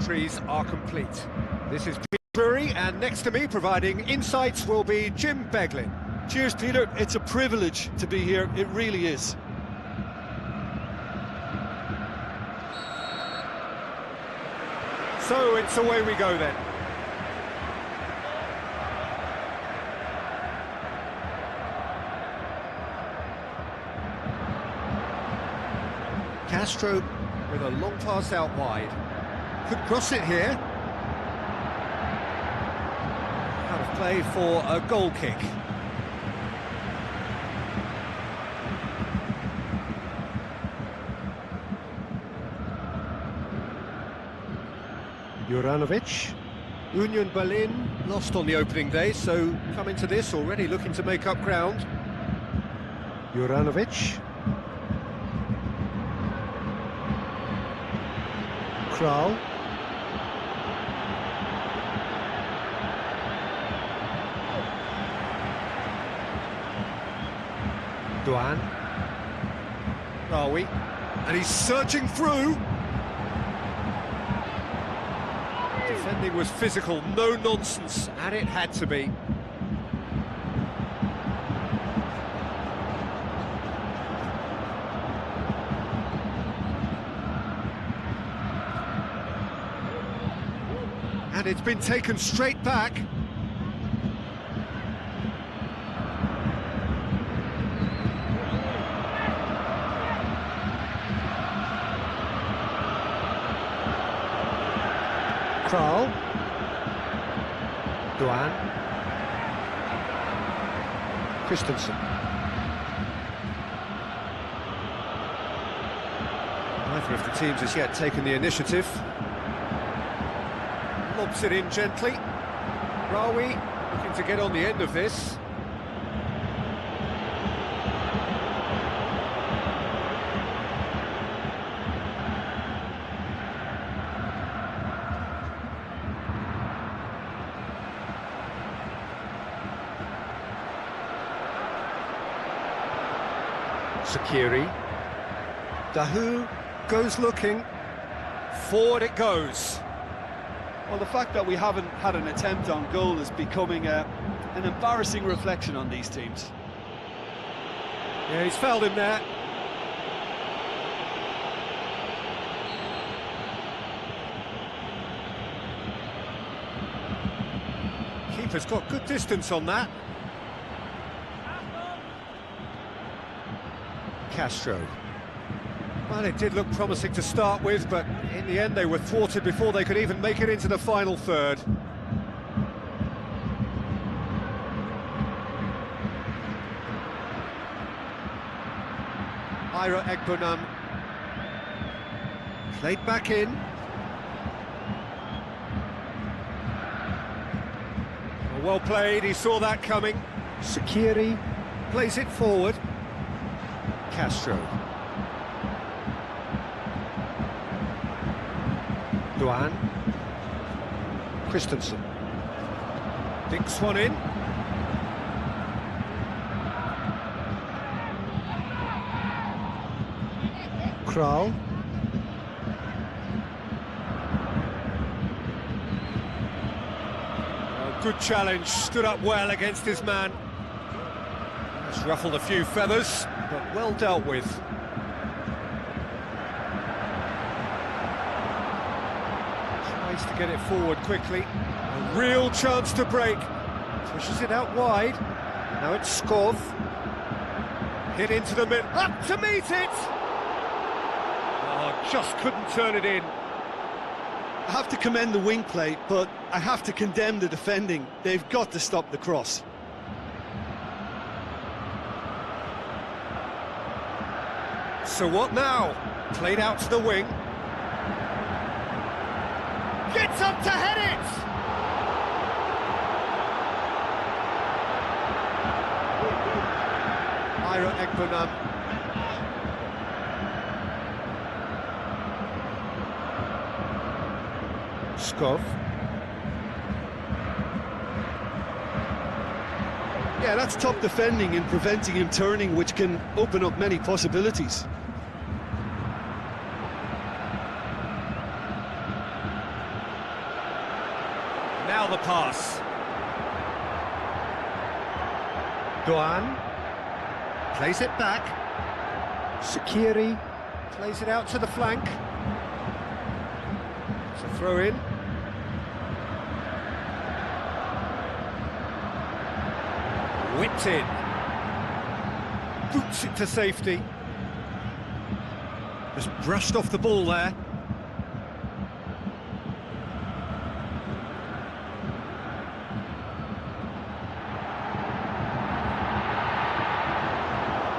entries are complete. This is Peter Drury, and next to me providing insights will be Jim Beglin. Cheers, Peter. It's a privilege to be here. It really is. So it's away we go then. Castro with a long pass out wide. Could cross it here. Out of play for a goal kick. Juranovic. Union Berlin lost on the opening day, so coming to this already looking to make up ground. Juranovic. Kral. Duan. Rawi. And he's surging through. Defending was physical, no nonsense, and it had to be. And it's been taken straight back. Kral. Duan. Christensen. Neither of the teams has yet taken the initiative. Lobs it in gently. Rawi looking to get on the end of this. Sakiri. Dahu goes looking. Forward it goes. Well, the fact that we haven't had an attempt on goal is becoming an embarrassing reflection on these teams. Yeah, he's fouled him there. Keeper's got good distance on that. Castro. Well, it did look promising to start with, but in the end they were thwarted before they could even make it into the final third. Ira Egbunam. Played back in. Well played, he saw that coming. Sakiri plays it forward. Castro. Duan. Christensen. Dinks one in. Kral. Good challenge, stood up well against his man. Has ruffled a few feathers, but well dealt with. Tries to get it forward quickly. A real chance to break. Pushes it out wide. Now it's Skov. Hit into the middle. Up to meet it! Oh, just couldn't turn it in. I have to commend the wing play, but I have to condemn the defending. They've got to stop the cross. So what now? Played out to the wing. Gets up to head it! Ira Egbunam. Skov. Yeah, that's top defending and preventing him turning, which can open up many possibilities. Now the pass. Doan plays it back. Sakiri plays it out to the flank. It's a throw in. Whipped in. Boots it to safety. Just brushed off the ball there.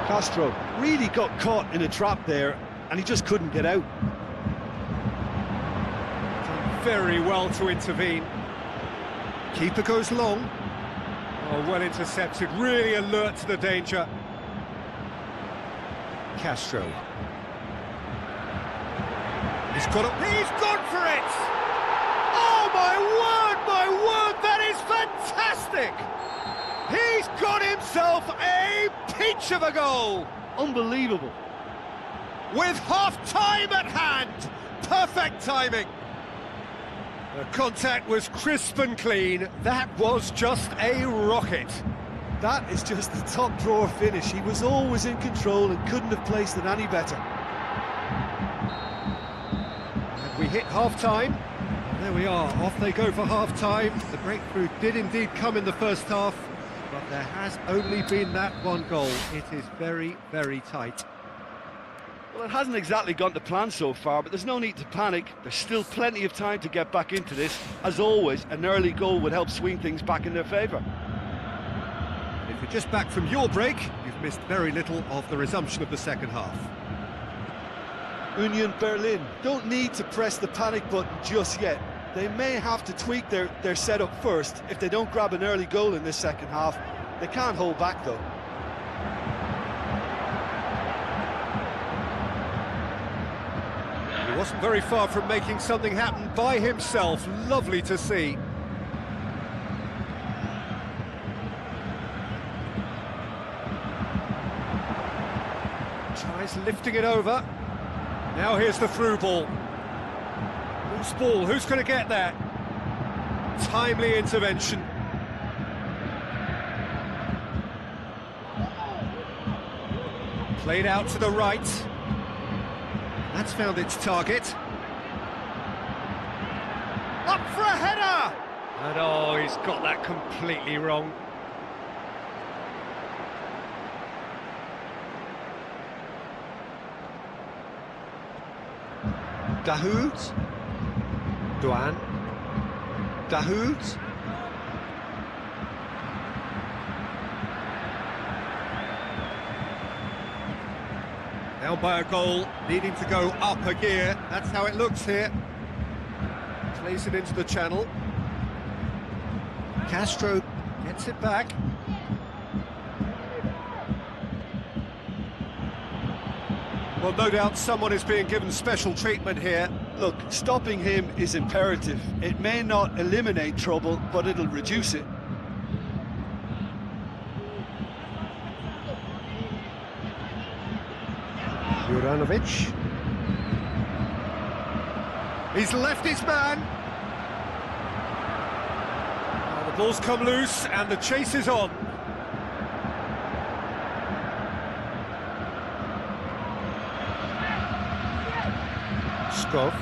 Castro really got caught in a trap there, and he just couldn't get out. Done very well to intervene. Keeper goes long. Oh, well intercepted, really alert to the danger. Castro. He's gone for it! Oh, my word, that is fantastic! He's got himself a peach of a goal! Unbelievable. With half-time at hand, perfect timing. The contact was crisp and clean. That was just a rocket. That is just the top drawer finish. He was always in control and couldn't have placed it any better. And we hit half-time. There we are, off they go for half-time. The breakthrough did indeed come in the first half, but there has only been that one goal. It is very, very tight. Well, it hasn't exactly gone to plan so far, but there's no need to panic. There's still plenty of time to get back into this. As always, an early goal would help swing things back in their favour. If you're just back from your break, you've missed very little of the resumption of the second half. Union Berlin don't need to press the panic button just yet. They may have to tweak their setup first. If they don't grab an early goal in this second half, they can't hold back though. He wasn't very far from making something happen by himself. Lovely to see. Tries lifting it over. Now here's the through ball. Loose ball, who's going to get that? Timely intervention. Played out to the right. That's found its target. Up for a header! And oh, he's got that completely wrong. Dahoud. Doan. Dahoud. Now by a goal, needing to go up a gear. That's how it looks here. Plays it into the channel. Castro gets it back. Well, no doubt someone is being given special treatment here. Look, stopping him is imperative. It may not eliminate trouble, but it'll reduce it. Juranovic. He's left his man. Now the ball's come loose and the chase is on. Skov.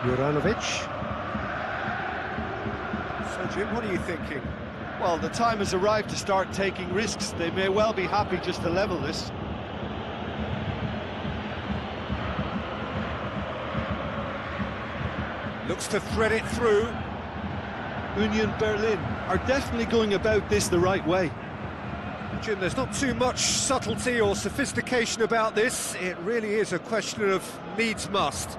Juranovic. So Jim, what are you thinking? Well, the time has arrived to start taking risks. They may well be happy just to level this. Looks to thread it through. Union Berlin are definitely going about this the right way. Jim, there's not too much subtlety or sophistication about this. It really is a question of needs must.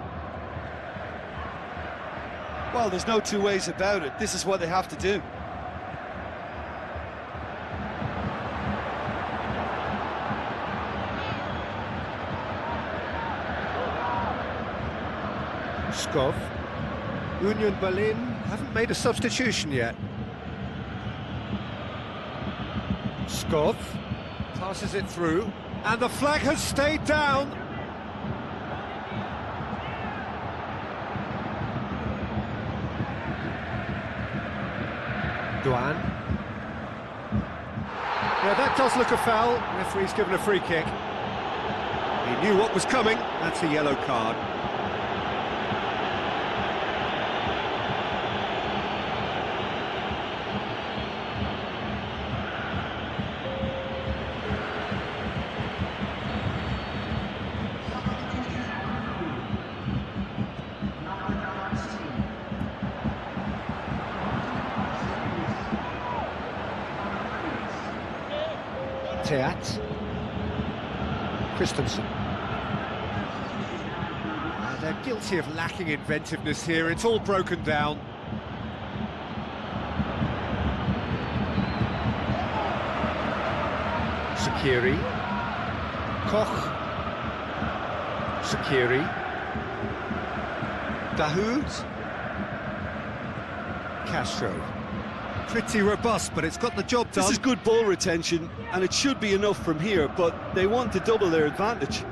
Well, there's no two ways about it. This is what they have to do. Skov. Union Berlin haven't made a substitution yet. Skov passes it through, and the flag has stayed down. Doan. Yeah, that does look a foul. Referee's given a free kick. He knew what was coming. That's a yellow card. Teat. Christensen. They're guilty of lacking inventiveness here. It's all broken down. Shaqiri. Koch. Shaqiri. Dahoud. Castro. Pretty robust, but it's got the job done. This is good ball retention, and it should be enough from here, but they want to double their advantage.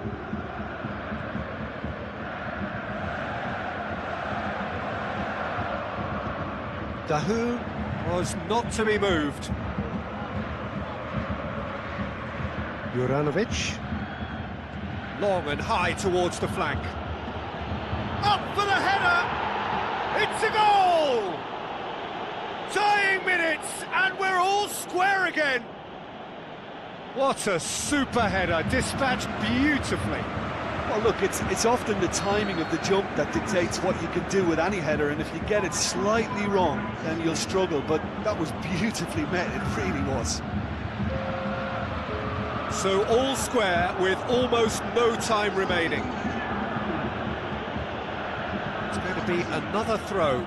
Dahoud was not to be moved. Juranovic. Long and high towards the flank. Up for the header! It's a goal! Tying minutes, and we're all square again. What a super header, dispatched beautifully. Well, look, it's often the timing of the jump that dictates what you can do with any header, and if you get it slightly wrong, then you'll struggle, but that was beautifully met, it really was. So all square with almost no time remaining. It's going to be another throw,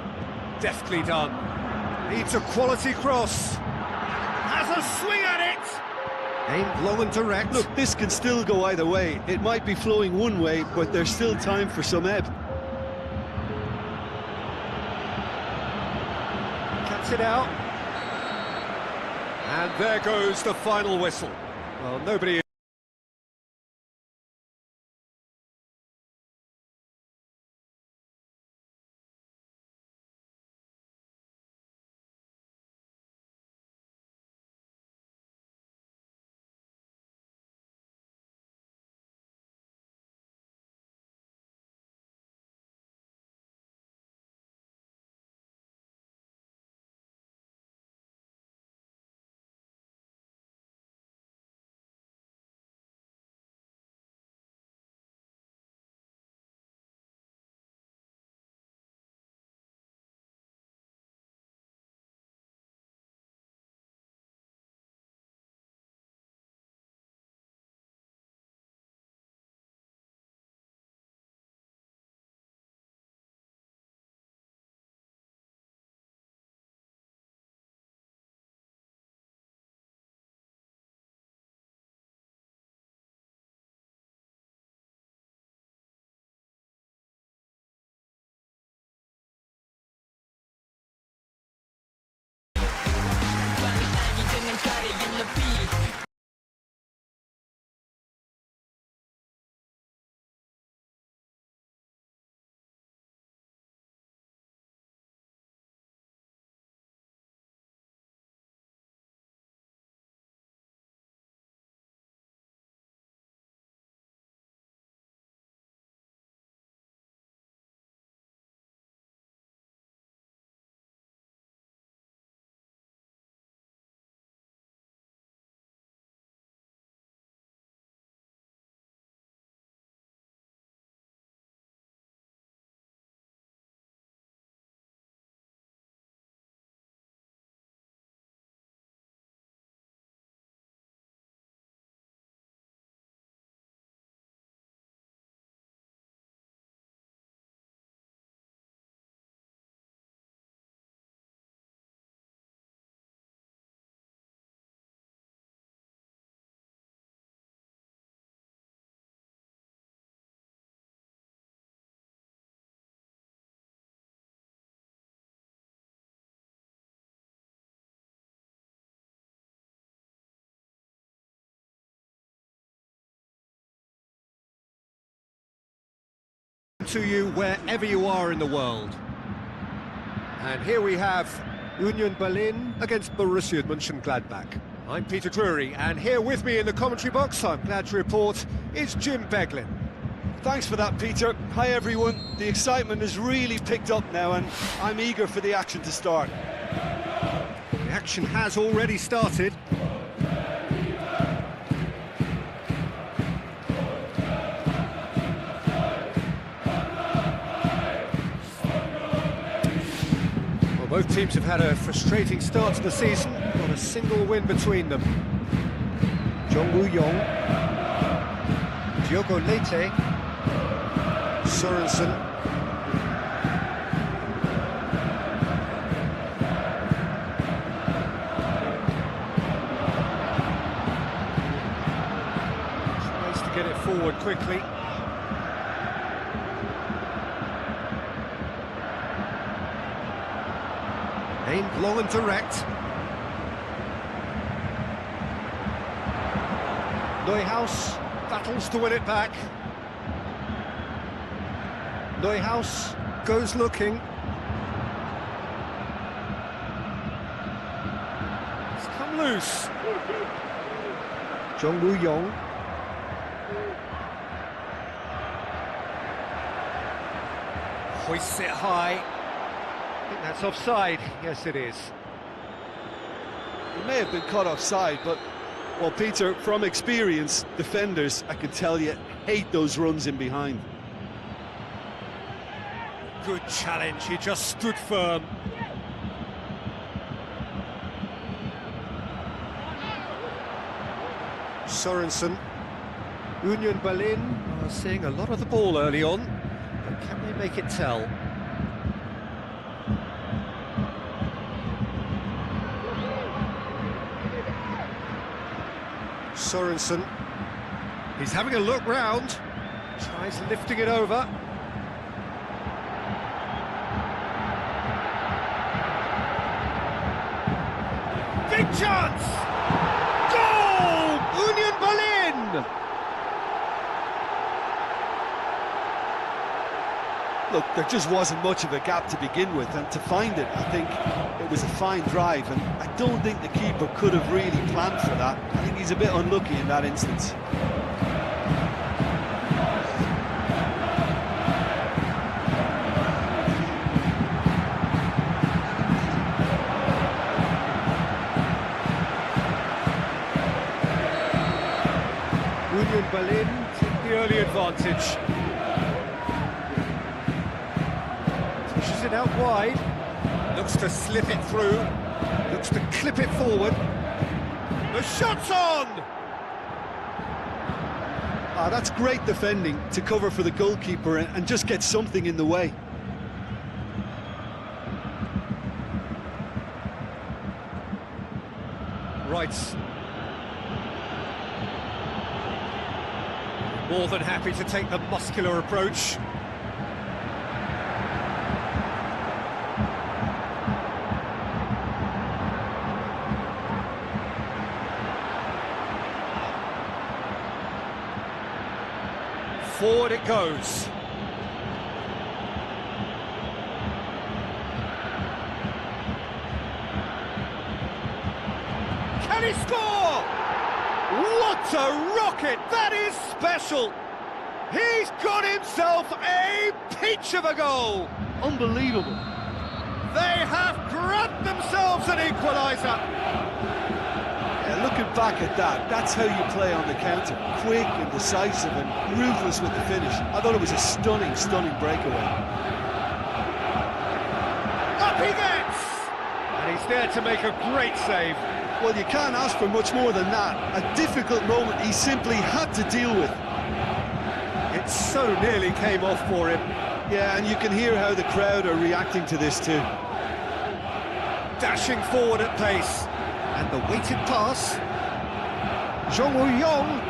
deftly done. Needs a quality cross. Has a swing at it. Aimed low and direct. Look, this can still go either way. It might be flowing one way, but there's still time for some ebb. Cuts it out. And there goes the final whistle. Well, nobody... to you wherever you are in the world. And here we have Union Berlin against Borussia Mönchengladbach. I'm Peter Drury, and here with me in the commentary box, I'm glad to report, is Jim Beglin. Thanks for that, Peter. Hi, everyone. The excitement has really picked up now, and I'm eager for the action to start. The action has already started. Well, both teams have had a frustrating start to the season, not a single win between them. Jong-woo-yong, Diogo Leite, Sorensen. Tries to get it forward quickly. Aimed long and direct. Neuhaus battles to win it back. Neuhaus goes looking. It's come loose. Jong-woo-yong. Hoists it high. I think that's offside. Yes, it is. He may have been caught offside, but, well, Peter, from experience, defenders, I can tell you, hate those runs in behind. Good challenge, he just stood firm. Sorensen. Union Berlin are seeing a lot of the ball early on, but can they make it tell? Sorensen. He's having a look round. Tries lifting it over. Big chance! Goal! Union Berlin! Look, there just wasn't much of a gap to begin with, and to find it, I think it was a fine drive, and I don't think the keeper could have really planned for that. I think he's a bit unlucky in that instance. Union Berlin took the early advantage. Pushes it out wide. Looks to slip it through. Looks to clip it forward. The shot's on! That's great defending to cover for the goalkeeper and just get something in the way. Right. More than happy to take the muscular approach. Forward it goes. Can he score? What a rocket! That is special! He's got himself a peach of a goal! Unbelievable. They have grabbed themselves an equaliser! Yeah, looking back at that, that's how you play on the counter. Quick and decisive and ruthless with the finish. I thought it was a stunning, stunning breakaway. Up he gets! And he's there to make a great save. Well, you can't ask for much more than that. A difficult moment he simply had to deal with. It so nearly came off for him. Yeah, and you can hear how the crowd are reacting to this too. Dashing forward at pace. And the weighted pass. Jong-woo-yong.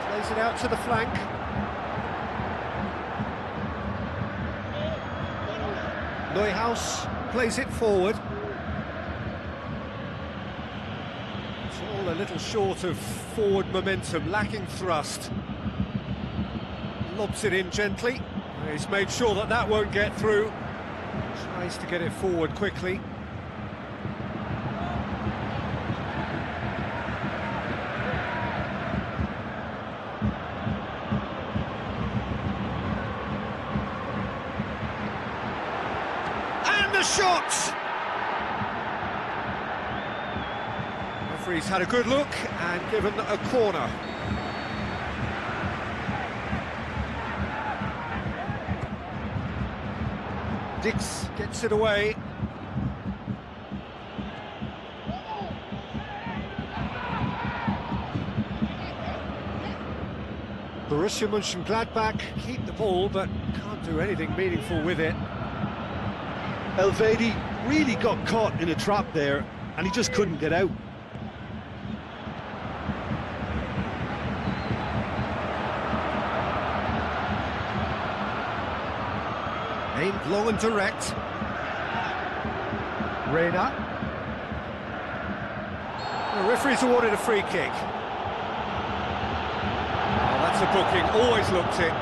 Plays it out to the flank. Neuhaus plays it forward. It's all a little short of forward momentum, lacking thrust. Lobs it in gently. He's made sure that that won't get through. Tries to get it forward quickly. And the shot! Referee's had a good look and given a corner. Dix gets it away. Borussia Mönchengladbach keep the ball, but can't do anything meaningful with it. Elvedi really got caught in a trap there, and he just couldn't get out. Aimed long and direct. Reina. The referee's awarded a free kick. Oh, that's a booking, always looked it.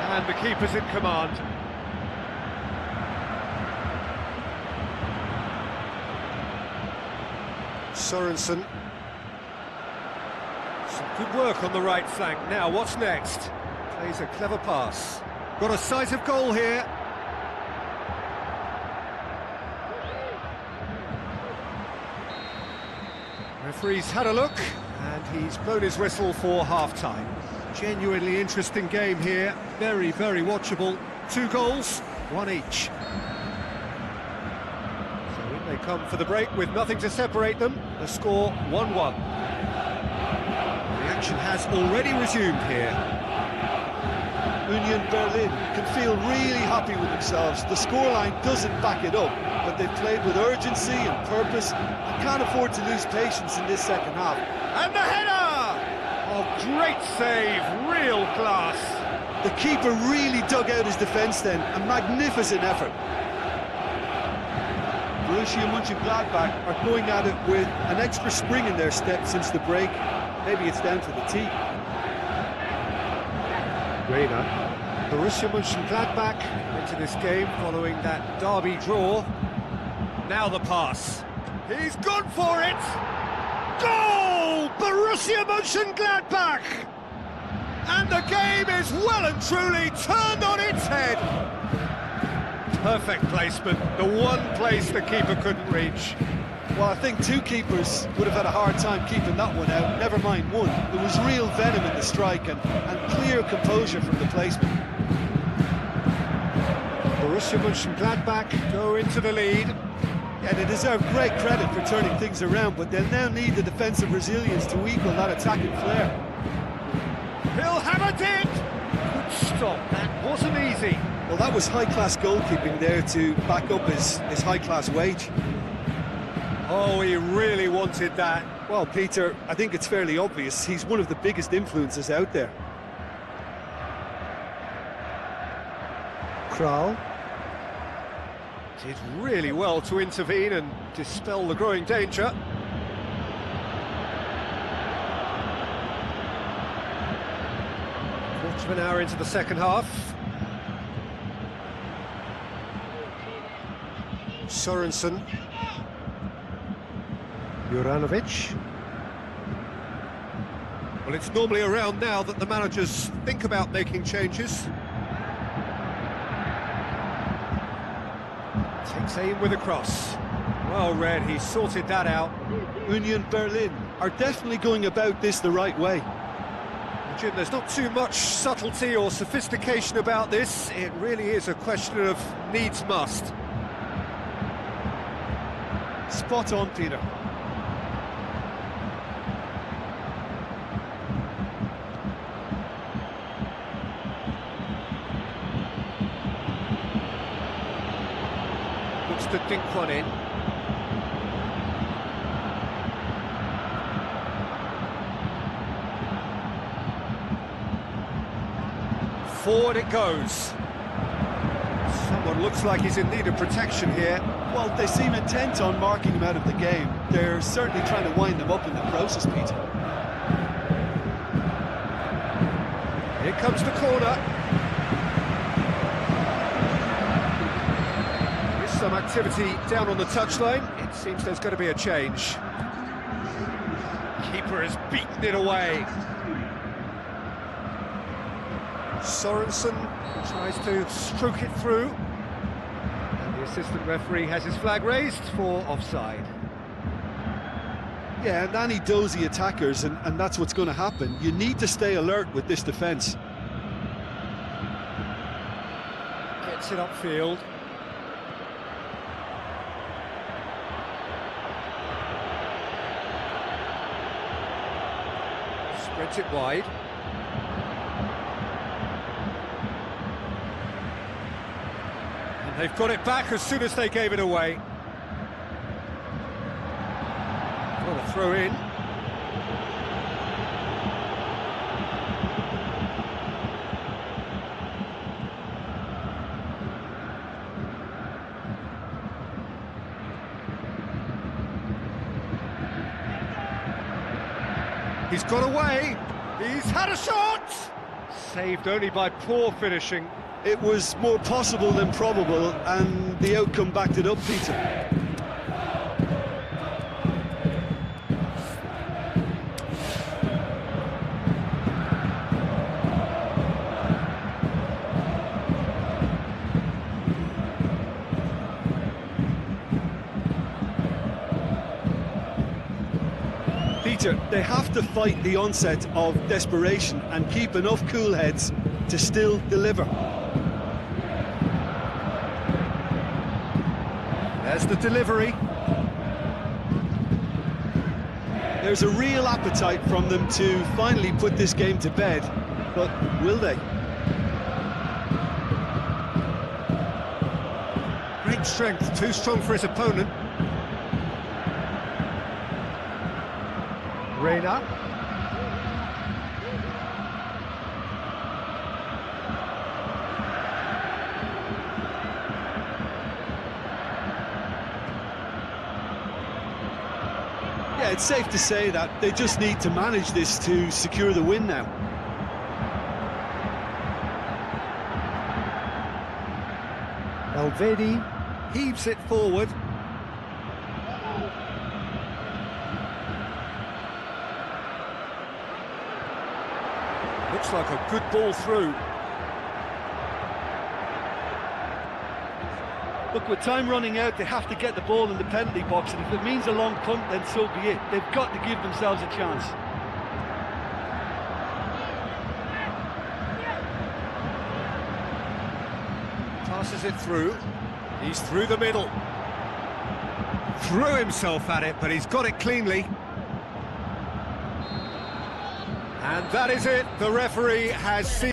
And the keeper's in command. Sorensen. Some good work on the right flank. Now, what's next? Plays a clever pass. Got a sight of goal here. Referee's had a look, and he's blown his whistle for half-time. Genuinely interesting game here. Very, very watchable. 2 goals, 1 each. They come for the break with nothing to separate them. The score 1-1. The action has already resumed here. Union Berlin can feel really happy with themselves. The scoreline doesn't back it up, but they've played with urgency and purpose and can't afford to lose patience in this second half. And the header! Oh, great save, real class. The keeper really dug out his defence then, a magnificent effort. Borussia Mönchengladbach are going at it with an extra spring in their step since the break. Maybe it's down to the tea. Reina. Borussia Mönchengladbach into this game following that derby draw. Now the pass. He's gone for it! Goal! Borussia Mönchengladbach! And the game is well and truly turned on its head. Perfect placement, the one place the keeper couldn't reach. Well, I think 2 keepers would have had a hard time keeping that one out, never mind 1. There was real venom in the strike and clear composure from the placement. Borussia Mönchengladbach go into the lead. Yeah, they deserve great credit for turning things around, but they'll now need the defensive resilience to equal that attacking flair. He'll hammer it! Good stop, that wasn't easy. Well, that was high-class goalkeeping there to back up his high-class wage. Oh, he really wanted that. Well, Peter, I think it's fairly obvious. He's one of the biggest influences out there. Kral did really well to intervene and dispel the growing danger. Quarter of an hour into the second half. Sorensen. Juranovic. Well, it's normally around now that the managers think about making changes. Takes aim with a cross. Well read, he sorted that out. Union Berlin are definitely going about this the right way. Jim, there's not too much subtlety or sophistication about this. It really is a question of needs must. Spot on, Peter. Looks to dink one in. Forward it goes. Someone looks like he's in need of protection here. Well, they seem intent on marking him out of the game. They're certainly trying to wind them up in the process, Peter. Here comes the corner. There's some activity down on the touchline. It seems there's going to be a change. Keeper has beaten it away. Sorensen tries to stroke it through. And the assistant referee has his flag raised for offside. Yeah, and any dozy attackers, and that's what's going to happen. You need to stay alert with this defence. Gets it upfield. Spreads it wide. And they've got it back as soon as they gave it away. Got a throw in. He's got away. He's had a shot. Saved only by poor finishing. It was more possible than probable, and the outcome backed it up, Peter. Peter, they have to fight the onset of desperation and keep enough cool heads to still deliver. There's the delivery. There's a real appetite from them to finally put this game to bed, but will they? Great strength, too strong for his opponent. Reina. Yeah, it's safe to say that they just need to manage this to secure the win now. Elvedi heaves it forward. Looks like a good ball through. Look, with time running out, they have to get the ball in the penalty box, and if it means a long punt, then so be it. They've got to give themselves a chance. Passes it through. He's through the middle. Threw himself at it, but he's got it cleanly. And that is it. The referee has seen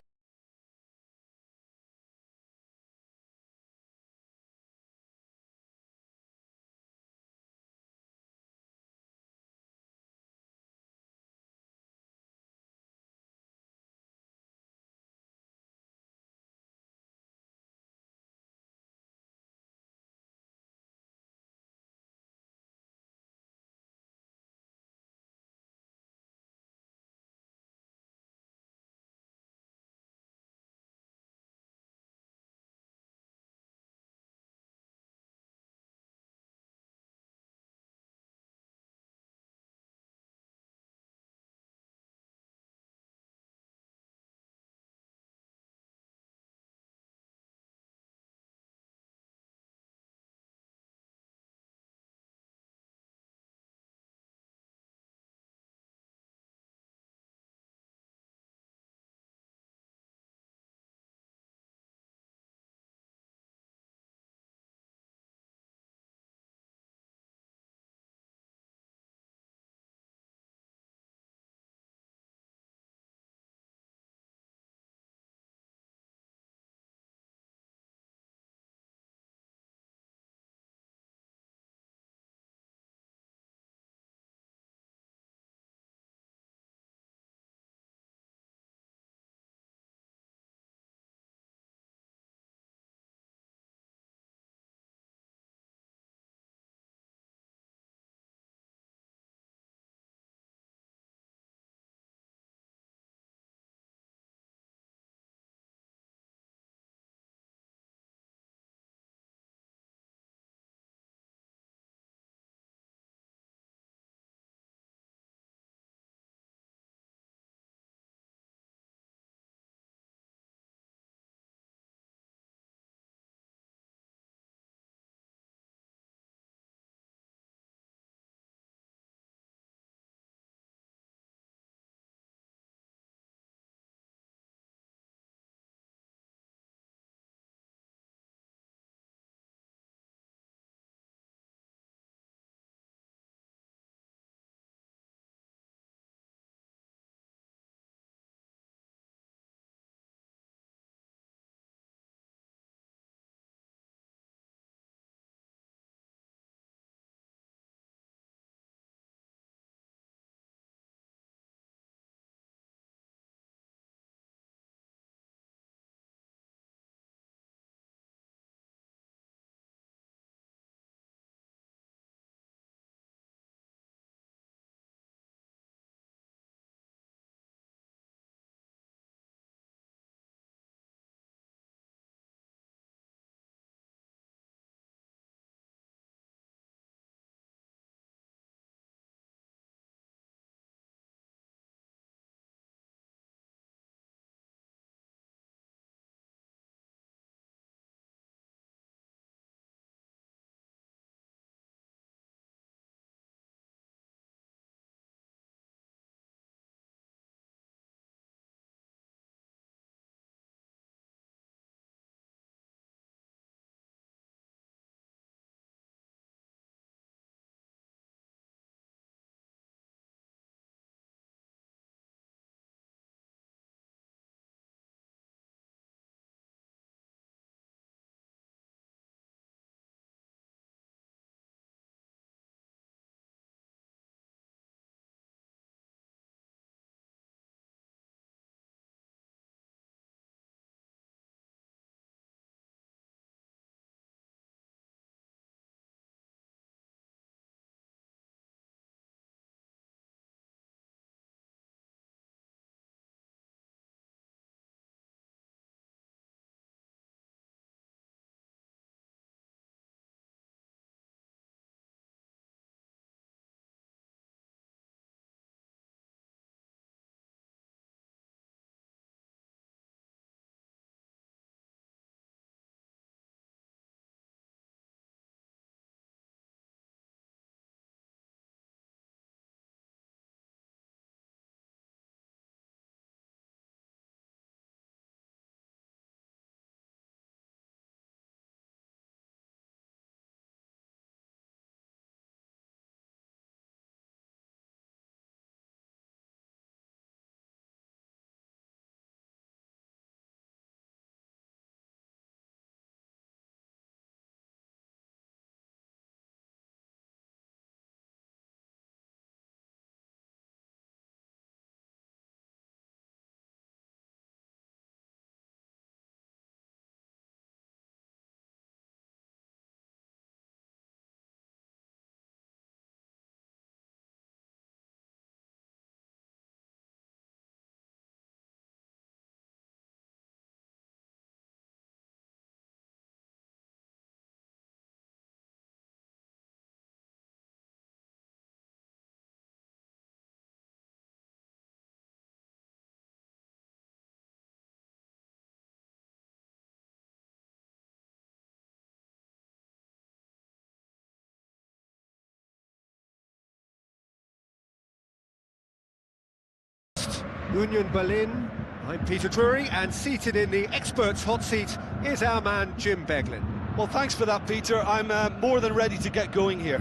Union Berlin. I'm Peter Drury, and seated in the experts' hot seat is our man Jim Beglin. Well, thanks for that, Peter. I'm more than ready to get going here.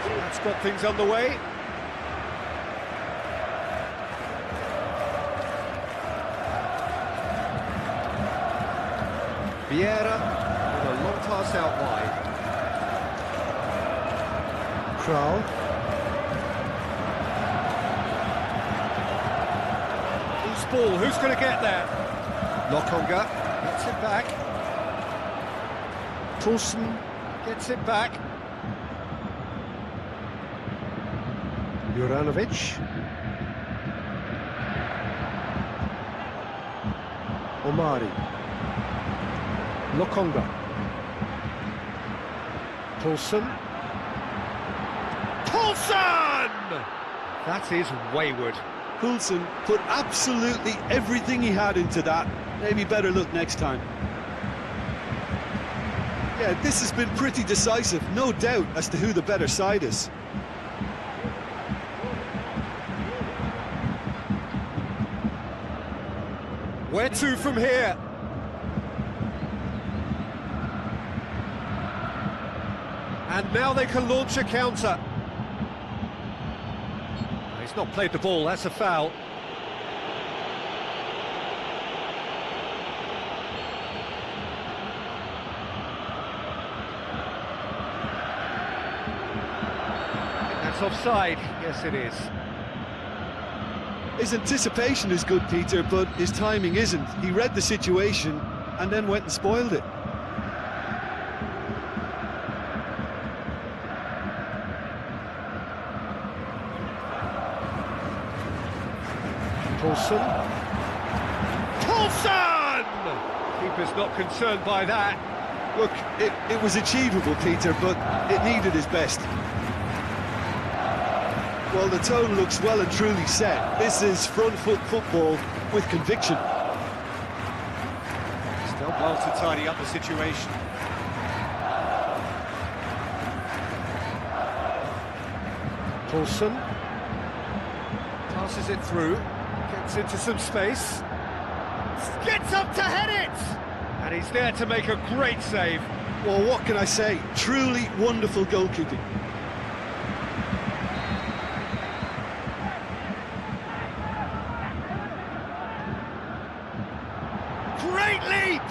That's got things underway. Vieira with a long pass out wide. Kral. Loose ball, who's going to get there? Lokonga gets it back. Toulson gets it back. Juranovic. Omari. Lokonga. Toulson. Toulson! That is wayward. Poulsen put absolutely everything he had into that. Maybe better look next time. Yeah, this has been pretty decisive, no doubt as to who the better side is. Where to from here? And now they can launch a counter. He's not played the ball, that's a foul. That's offside, yes it is. His anticipation is good, Peter, but his timing isn't. He read the situation and then went and spoiled it. Toulson. Toulson! Keeper's not concerned by that. Look, it was achievable, Peter, but it needed his best. Well, the tone looks well and truly set. This is front foot football with conviction. Still well to tidy up the situation. Toulson passes it through, gets into some space, gets up to head it! And he's there to make a great save. Well, what can I say? Truly wonderful goalkeeping. Great leap!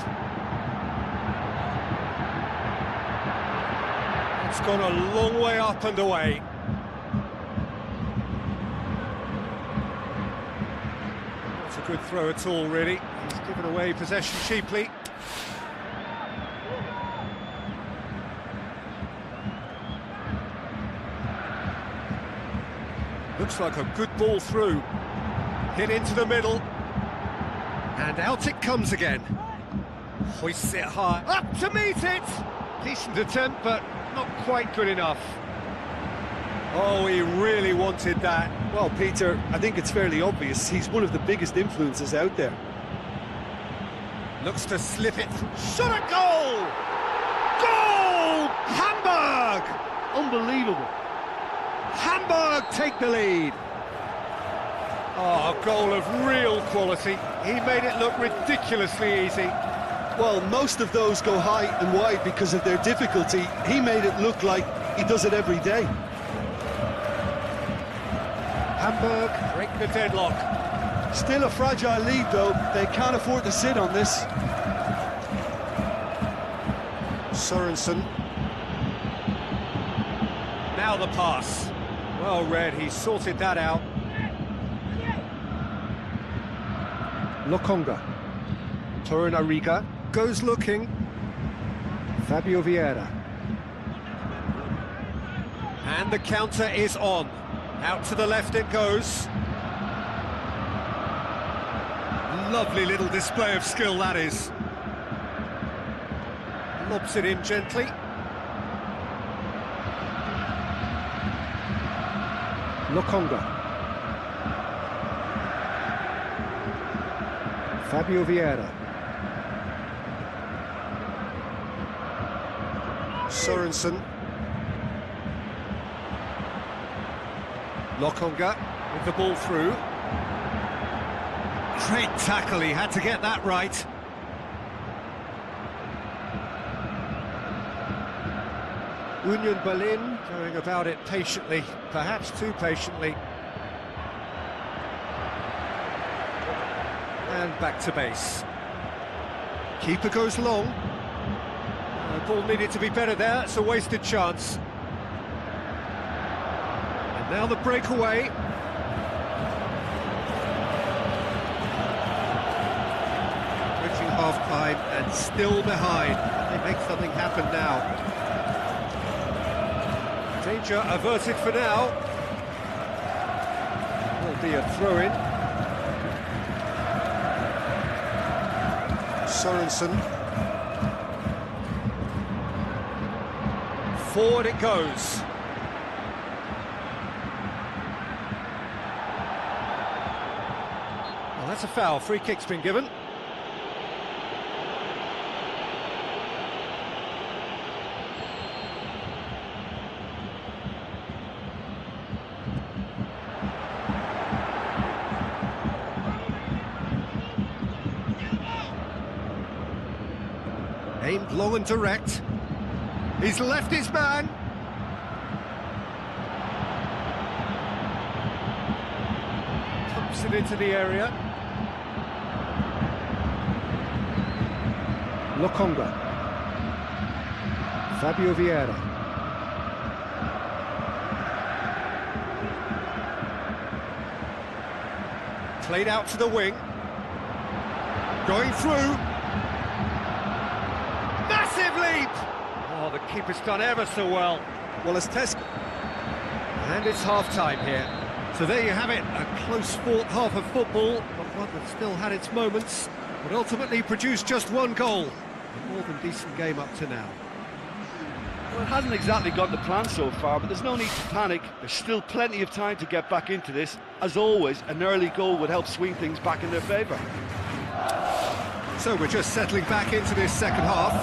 It's gone a long way up and away. Not a good throw at all, really. He's given away possession cheaply. Looks like a good ball through. Hit into the middle. And out it comes again. Hoists it high. Up to meet it! Decent attempt, but not quite good enough. Oh, he really wanted that. Well, Peter, I think it's fairly obvious. He's one of the biggest influences out there. Looks to slip it through. Shot at goal! Goal! Hamburg! Unbelievable. Hamburg take the lead. Oh, a goal of real quality. He made it look ridiculously easy. Well, most of those go high and wide because of their difficulty. He made it look like he does it every day. Hamburg break the deadlock. Still a fragile lead, though. They can't afford to sit on this. Sorensen. Now the pass. Well read, he sorted that out. Lokonga. Torunariga goes looking. Fabio Vieira. And the counter is on. Out to the left it goes. Lovely little display of skill, that is. Lobs it in gently. Lokonga. Fabio Vieira. Sorensen. Lokonga with the ball through. Great tackle, he had to get that right. Union Berlin going about it patiently, perhaps too patiently. And back to base. Keeper goes long. The ball needed to be better there, it's a wasted chance. And now the breakaway. Reaching half-time and still behind. They make something happen now. Danger averted for now. Will be a throw-in. Sorensen. Forward it goes. Well, that's a foul. Free kick's been given. Aimed long and direct. He's left his man. Pumps it into the area. Lokonga. Fabio Vieira. Played out to the wing. Going through. Massive leap! Oh, the keeper's done ever so well. Well, it's Tesco. And it's half-time here. So there you have it, a close-fought half of football, but one that still had its moments, but ultimately produced just one goal. A more than decent game up to now. Well, it hasn't exactly gone to plan so far, but there's no need to panic. There's still plenty of time to get back into this. As always, an early goal would help swing things back in their favour. So we're just settling back into this second half.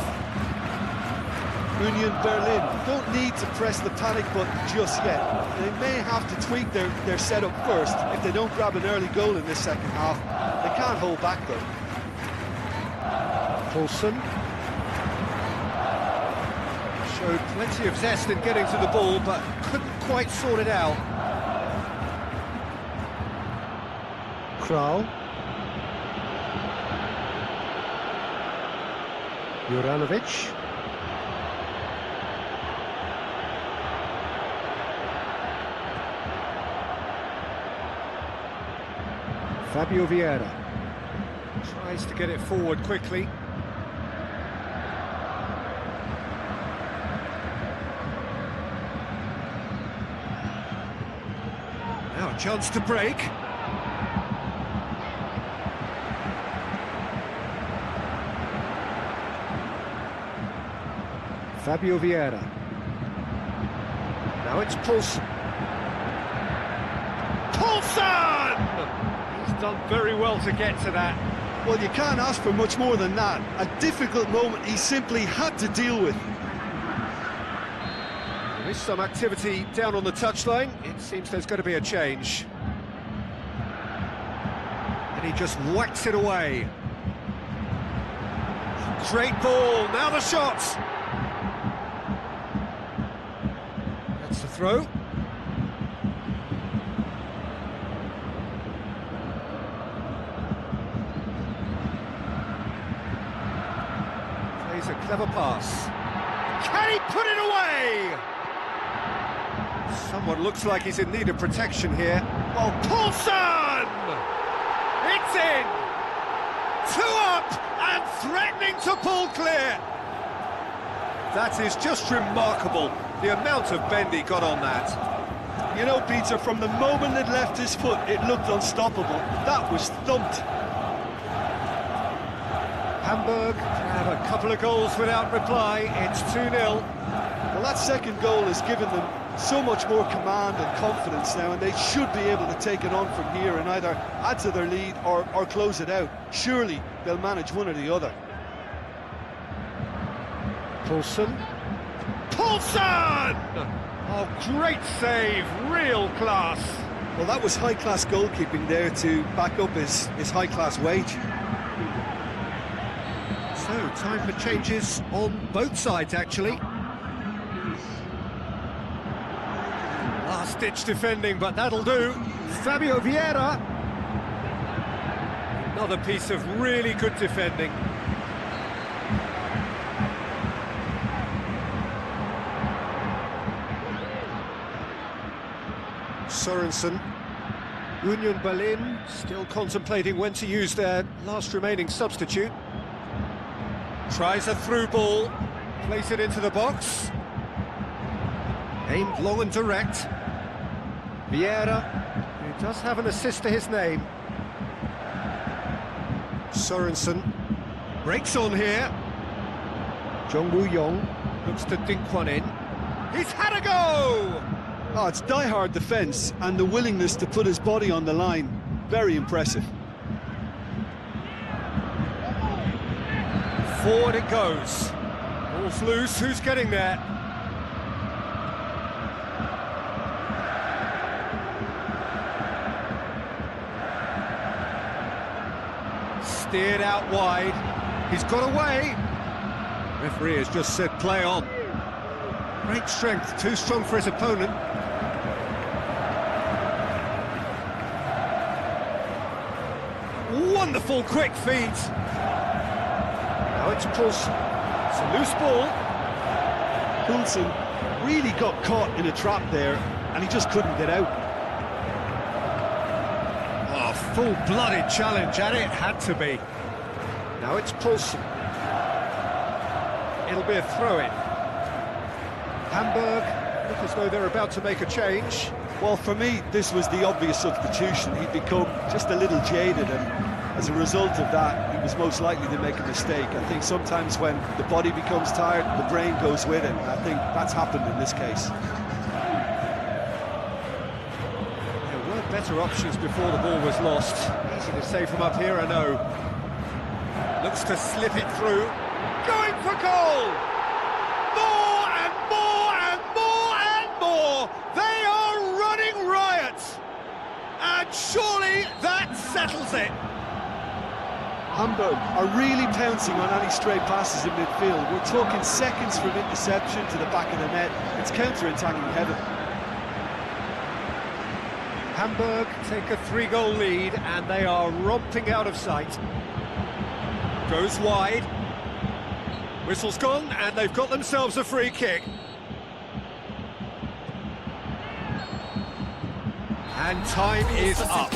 Union Berlin don't need to press the panic button just yet. They may have to tweak their setup first if they don't grab an early goal in this second half. They can't hold back though. Paulson showed plenty of zest in getting to the ball, but couldn't quite sort it out. Kral. Juranovic. Fabio Vieira tries to get it forward quickly. Now a chance to break. Fabio Vieira. Now it's Paulson. He's done very well to get to that. Well, you can't ask for much more than that. A difficult moment he simply had to deal with. There is some activity down on the touchline. It seems there's going to be a change. And he just whacks it away. Great ball, now the shot! That's the throw. Plays a clever pass. Can he put it away? Someone looks like he's in need of protection here. Oh, Paulson! It's in! 2 up and threatening to pull clear. That is just remarkable, the amount of bend he got on that. You know, Peter, from the moment it left his foot, it looked unstoppable. That was thumped. Hamburg have a couple of goals without reply. It's 2-0. Well, that second goal has given them so much more command and confidence now, and they should be able to take it on from here and either add to their lead or close it out. Surely they'll manage one or the other. Paulson. Paulson! Oh, great save, real class. Well, that was high-class goalkeeping there to back up his high-class wage. So, time for changes on both sides, actually. Last-ditch defending, but that'll do. Fabio Vieira. Another piece of really good defending. Sorensen. Union Berlin still contemplating when to use their last remaining substitute. Tries a through ball, plays it into the box. Aimed long and direct. Vieira, who does have an assist to his name. Sorensen breaks on here. Jong Woo-yong looks to dink one in. He's had a go! Oh, it's die-hard defence and the willingness to put his body on the line. Very impressive. Forward it goes. Ball's loose, who's getting there? Steered out wide. He's got away. Referee has just said play on. Great strength, too strong for his opponent. Wonderful quick feet. Now it's Poulsen. It's a loose ball. Poulsen really got caught in a trap there and he just couldn't get out. Oh, full-blooded challenge, and it had to be. Now it's Poulsen. It'll be a throw-in. Hamburg look as though they're about to make a change. Well, for me, this was the obvious substitution. He'd become just a little jaded, and as a result of that, he was most likely to make a mistake. I think sometimes when the body becomes tired, the brain goes with it, and I think that's happened in this case. There were better options before the ball was lost. Easy to say from up here, I know. Looks to slip it through. Going for goal! More and more and more and more! They are running riot! And surely that settles it! Hamburg are really pouncing on any stray passes in midfield. We're talking seconds from interception to the back of the net. It's counter-attacking heaven. Hamburg take a 3-goal lead and they are romping out of sight. Goes wide. Whistle's gone and they've got themselves a free kick. And time is up.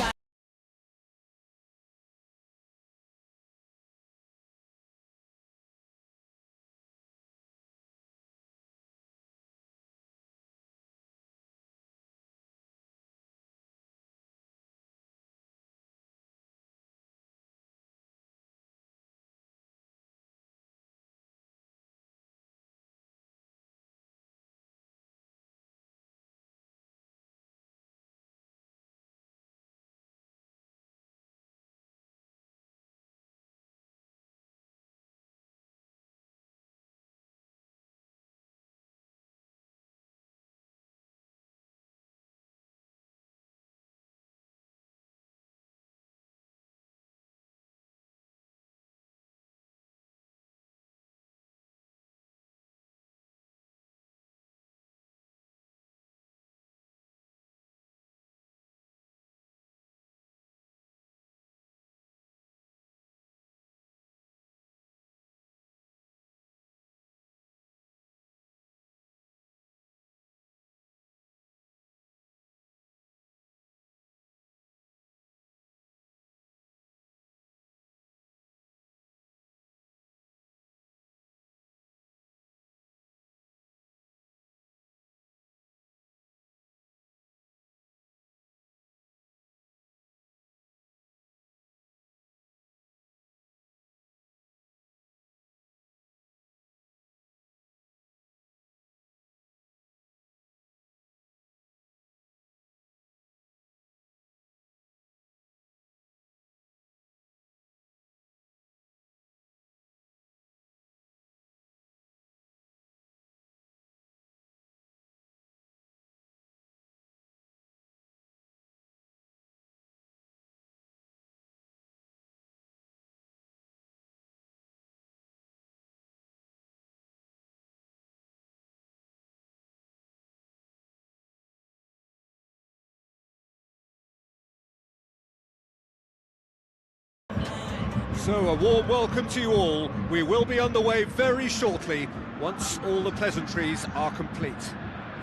So a warm welcome to you all. We will be underway very shortly, once all the pleasantries are complete.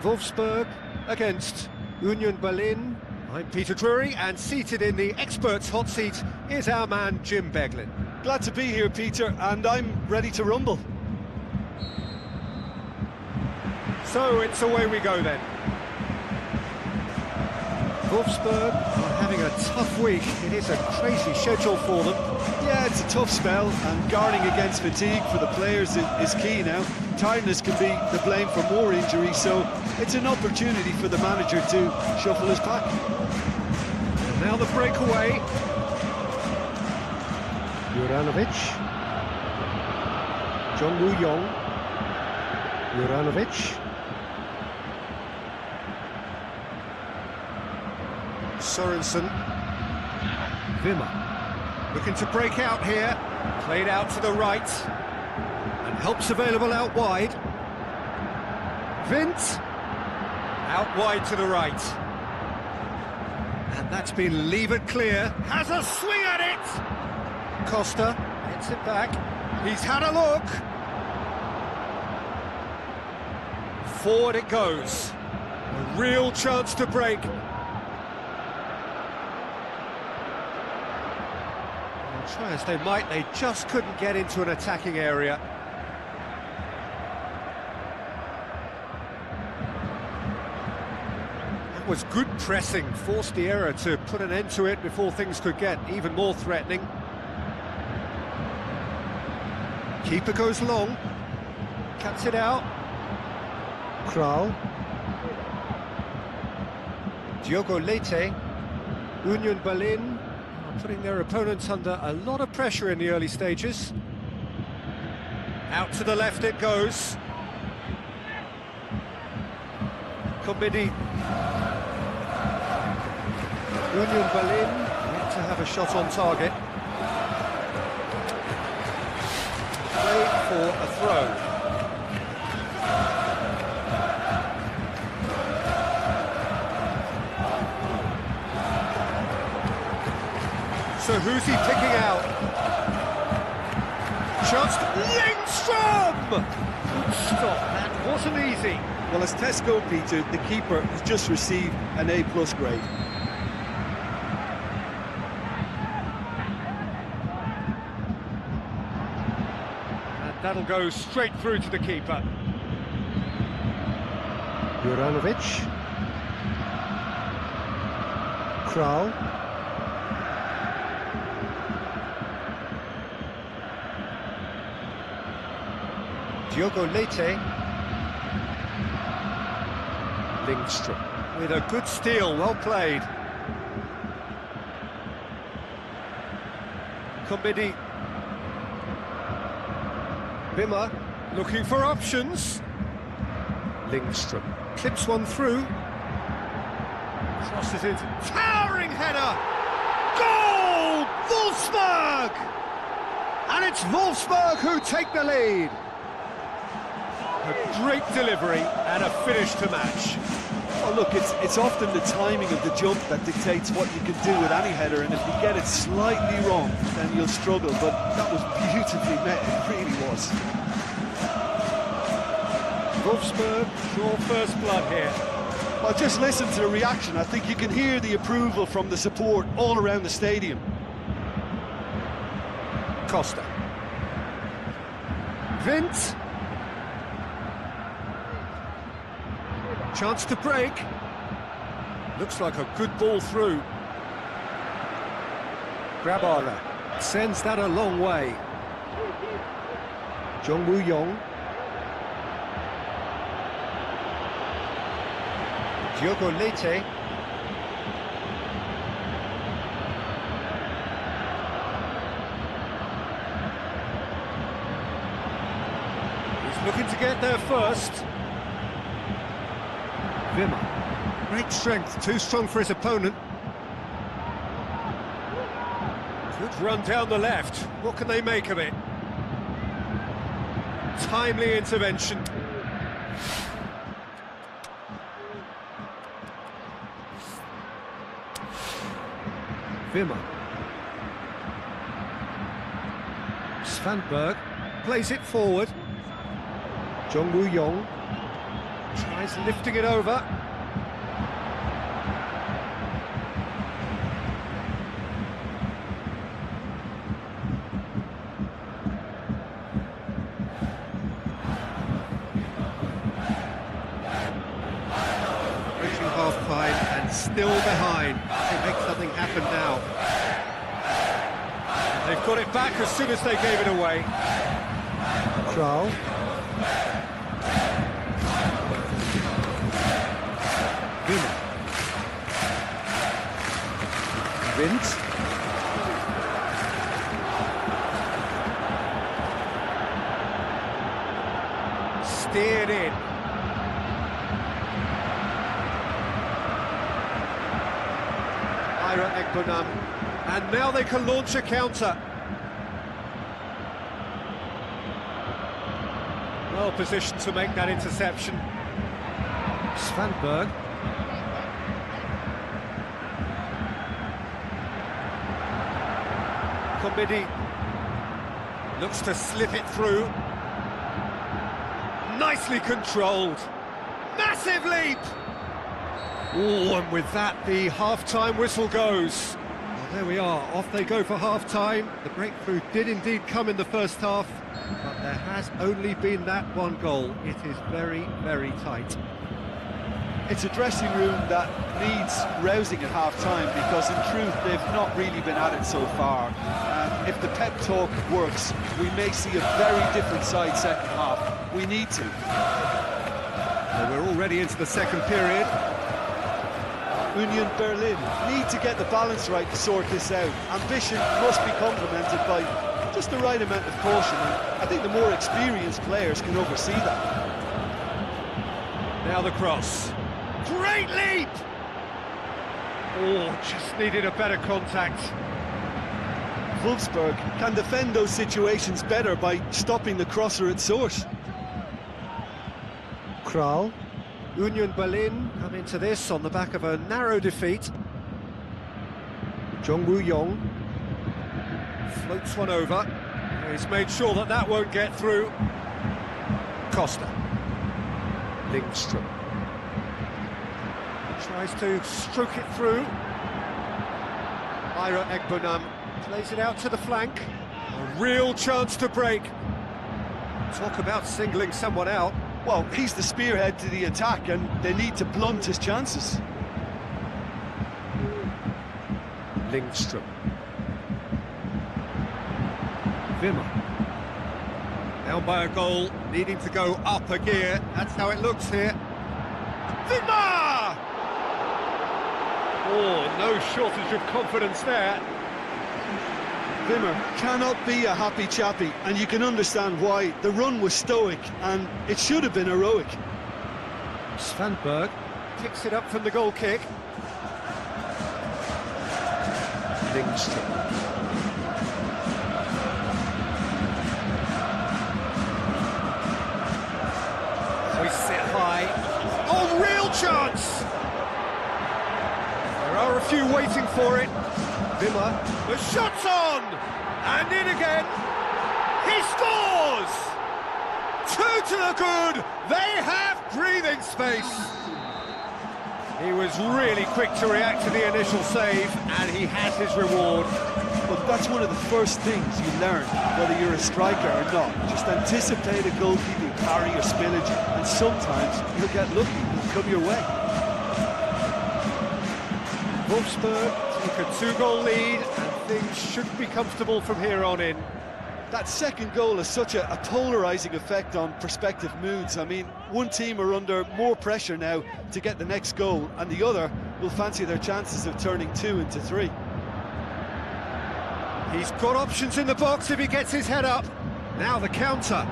Wolfsburg against Union Berlin. I'm Peter Drury, and seated in the experts' hot seat is our man Jim Beglin. Glad to be here, Peter, and I'm ready to rumble. So it's away we go then. Wolfsburg are having a tough week. It is a crazy schedule for them. Yeah, it's a tough spell, and guarding against fatigue for the players is key now. Tiredness can be the blame for more injuries, so it's an opportunity for the manager to shuffle his pack. And now the breakaway. Juranovic. John Woo-Yong. Juranovic. Sorensen. Wimmer. Looking to break out here. Played out to the right. And help's available out wide. Vint. Out wide to the right. And that's been levered clear. Has a swing at it! Costa gets it back. He's had a look. Forward it goes. A real chance to break. Try as they might, they just couldn't get into an attacking area. That was good pressing, forced the error to put an end to it before things could get even more threatening. Keeper goes long, cuts it out. Kral. Diogo Leite. Union Berlin putting their opponents under a lot of pressure in the early stages. Out to the left it goes. Kombidi. Union Berlin yet to have a shot on target. Played for a throw. So who's he picking out? Just Lindstrom! Good stop, that wasn't easy. Well, as tests go, Peter, the keeper has just received an A+ grade. And that'll go straight through to the keeper. Juranovic. Kral. Diogo Leite. Lindstrom with a good steal, well played. Kombidi. Wimmer looking for options. Lindstrom clips one through. Crosses it. Towering header! Goal! Wolfsburg! And it's Wolfsburg who take the lead. A great delivery and a finish to match. Well, look, it's often the timing of the jump that dictates what you can do with any header, and if you get it slightly wrong, then you'll struggle, but that was beautifully met, it really was. Wolfsburg draw first blood here. Well, just listen to the reaction. I think you can hear the approval from the support all around the stadium. Costa. Vint. Chance to break. Looks like a good ball through. Grabara sends that a long way. John Woo-Yong. Diogo Leite. He's looking to get there first. Wimmer. Great strength, too strong for his opponent. Good run down the left. What can they make of it? Timely intervention. Wimmer. Svanberg plays it forward. Jong-woo-yong. Tries lifting it over. Reaching half-time and still behind. They make something happen now. They've got it back as soon as they gave it away. Kral. Wind. Steered in. Ira Ekbonam. And now they can launch a counter. Well positioned to make that interception. Svanberg. Kombedi looks to slip it through. Nicely controlled. Massive leap! Oh, and with that, the half-time whistle goes. Well, there we are, off they go for half-time. The breakthrough did indeed come in the first half, but there has only been that one goal. It is very, very tight. It's a dressing room that needs rousing at half-time because, in truth, they've not really been at it so far. If the pep talk works, we may see a very different side second half. We need to. Well, we're already into the second period. Union Berlin need to get the balance right to sort this out. Ambition must be complemented by just the right amount of caution, and I think the more experienced players can oversee that. Now the cross. Great leap! Oh, just needed a better contact. Wolfsburg can defend those situations better by stopping the crosser at source. Kral. Union Berlin come into this on the back of a narrow defeat. Jong-woo-yong. Floats one over. He's made sure that that won't get through. Costa. Lindström. Tries to stroke it through. Ira Ekbonam plays it out to the flank. A real chance to break. Talk about singling someone out. Well, he's the spearhead to the attack, and they need to blunt his chances. Lindström. Wimmer. Down by a goal, needing to go up a gear. That's how it looks here. Wimmer! Oh, no shortage of confidence there. Wimmer cannot be a happy chappy, and you can understand why. The run was stoic, and it should have been heroic. Svanberg. Picks it up from the goal kick. Lindström. Hoists it high. Oh, real chance! There are a few waiting for it. Wimmer, the shot's on! And in again! He scores! 2 to the good! They have breathing space! He was really quick to react to the initial save, and he has his reward. But that's one of the first things you learn, whether you're a striker or not. Just anticipate a goalkeeping carry or spillage, and sometimes you'll get lucky, it'll come your way. Wolfsburg take a 2-goal lead, and things should be comfortable from here on in. That second goal has such a polarising effect on prospective moods. I mean, one team are under more pressure now to get the next goal, and the other will fancy their chances of turning 2 into 3. He's got options in the box if he gets his head up. Now the counter.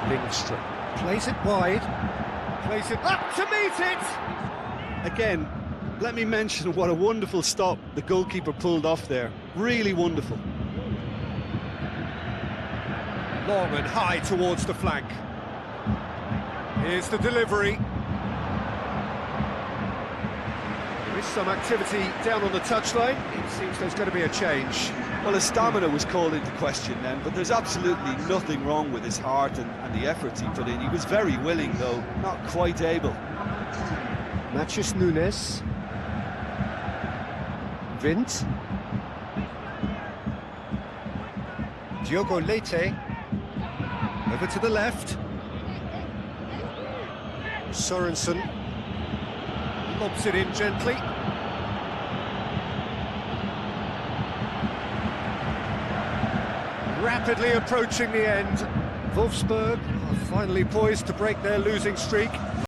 Lindström. Plays it wide. Plays it up to meet it! Again, let me mention what a wonderful stop the goalkeeper pulled off there. Really wonderful. Long and high towards the flank. Here's the delivery. There is some activity down on the touchline. It seems there's going to be a change. Well, his stamina was called into question then, but there's absolutely nothing wrong with his heart and the efforts he put in. He was very willing, though, not quite able. Matheus Nunes. Vint. Diogo Leite. Over to the left. Sorensen. Lobs it in gently. Rapidly approaching the end. Wolfsburg are finally poised to break their losing streak.